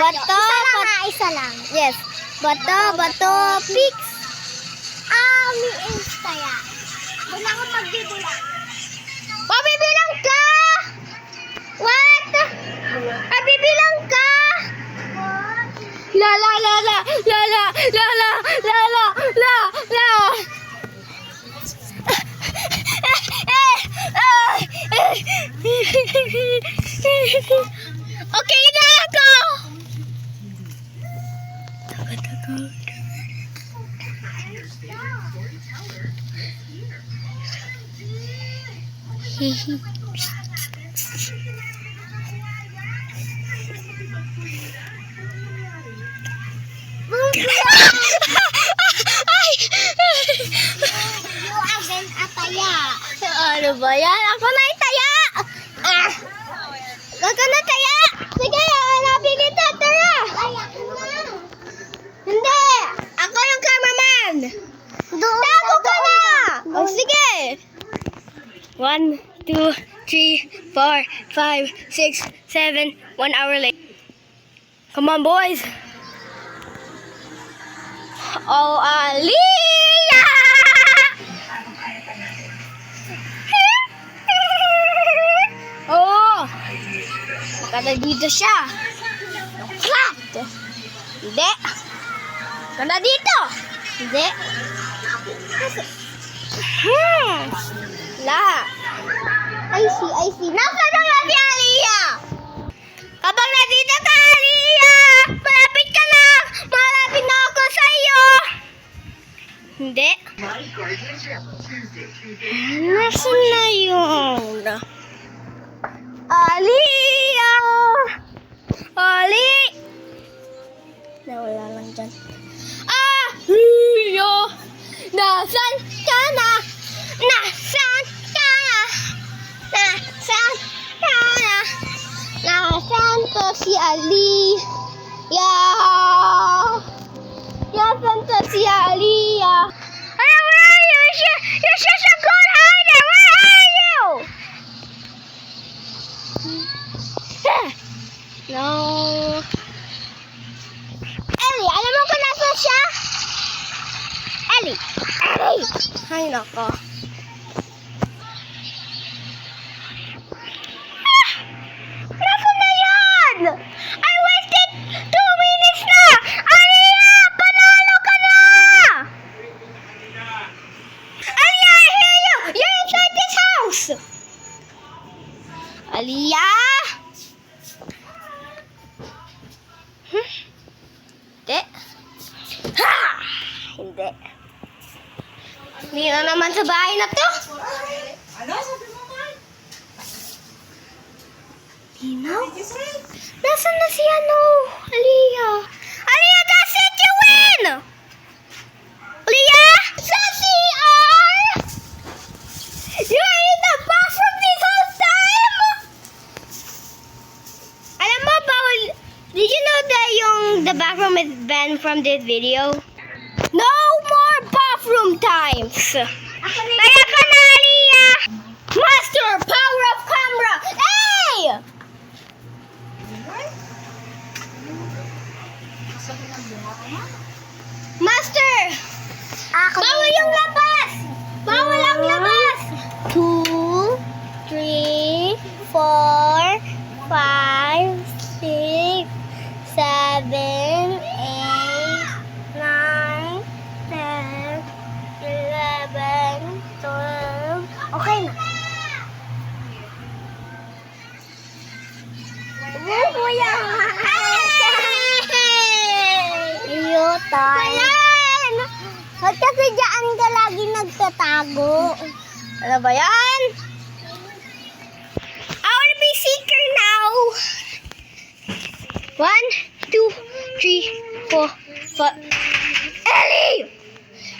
Bato. Isa lang. Yes. Bato, pigs. May insta yan. Doon ako magbibilang. Pabibilang ka! What? Pabibilang ka! La la la la la la la la la la la la. Okay na ako. You again ataya. Ano ba yan? Ako na itaya! Ako na taya! Sige, hanapin kita, tara! Ay, ako na. Hindi! Ako yung cameraman! Doon. Tago ka na! O sige! 1, 2, 3, 4, 5, 6, 7, 1 hour late. Come on, boys! Oh, Aliyah! Oh! Kada dito siya. Flat! Hindi. Kada dito. Hindi. La. I see. Nasaan na nga si Aliyah? Kapag nandito ka, Aliyah! Malapit ka lang! Malapit na ako sa iyo! Hindi. Nasaan na yun? Aliyah! Ali! Nawala lang dyan. Aliyah! Nasaan ka na? Nasaan ka na? Nasaan ka na? Nasaan to si Aliyah? Nasaan to si Aliyah? Where are you? You're such a good hider! Where are you? No. Ellie, alam mo kung nasaan siya? Ellie! Ay, nako. Nasaan na yan? I wasted 2 minutes na! Aliyah! Panalo ka na! Aliyah, I hear you! You're inside this house! Aliyah! Hindi. Ha! Hindi. Hindi na naman sa bahay na to. Ano? Sabi mo man? Linaw? Nasaan na si Aliyah? Aliyah, that's it! You win! Aliyah? Sa CR? You're in the bathroom this whole time? Alam mo, bawal... Did you know that the bathroom is banned from this video? No more bathroom times! Kaya ka na, Aliyah! Master power of camera! Hey! Master! Bawal yung labas! Bawal ang labas! 2, 3, 4, 5, 6, 7, 8, 9, 10, 11, 12. Okay na. Iyo, tay. Ba't kasi dyan ka lagi nagtatago? Ano ba yan? I wanna be seeker now. 1, 2, 3, 4, 5. Ellie!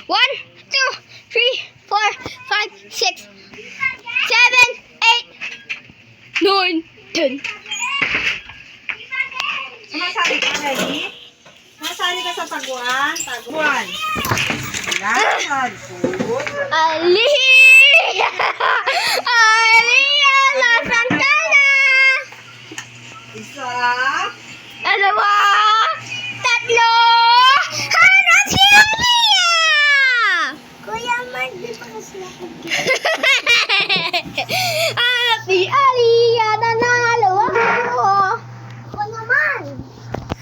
1, 2, 3, 4, 5, 6, 7, 8, 9, 10. Sumasali ka, Ellie? Sumasali ka sa taguan? Taguan. Lakad po. Aliyah! Aliyah! Nasaan ka na? Isa. Dalawa!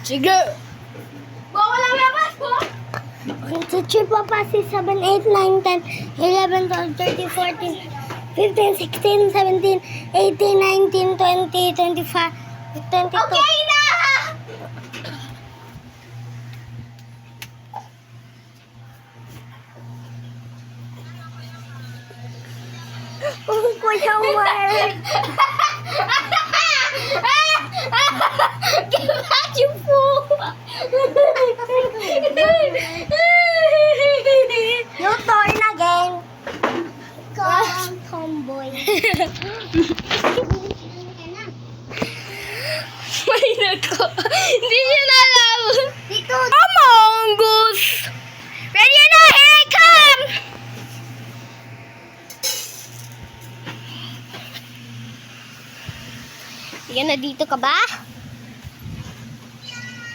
Sige. Bawal ang labas po. Okay, teacher, Papa, 6, 7, 8, 9, 10, 11, 12, 13, 14, 15, 16, 17, 18, 19, 20, 25, 22. Okay na! Oh, Kuya Mark. Get back, you fool! Your turn again. Come on, tomboy. May nako. Hindi niya na alam. Dito. Among Us! Ready na, here I come! Yan na, dito ka ba?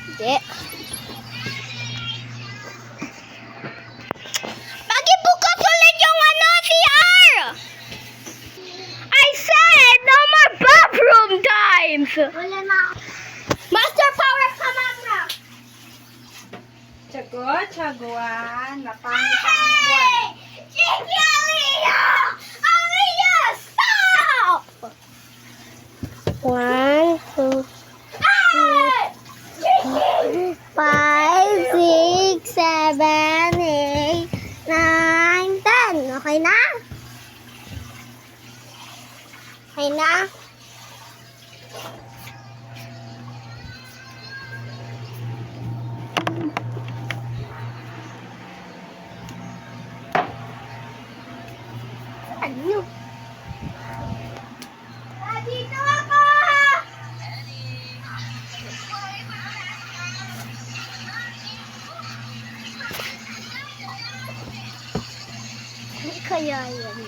Hindi. Pakibukas ulit yung CR! I said no more bathroom times! Wala na. Master power, come on na! Tsagot, tsaguan. Napangit ang buwan. Sige, Aliyah! Aliyah, stop! 1, 2, Ah! 5, 6, 7, 8, 9, 10. Okay na? Okay na? Ano? Dito ako! Kaya yan.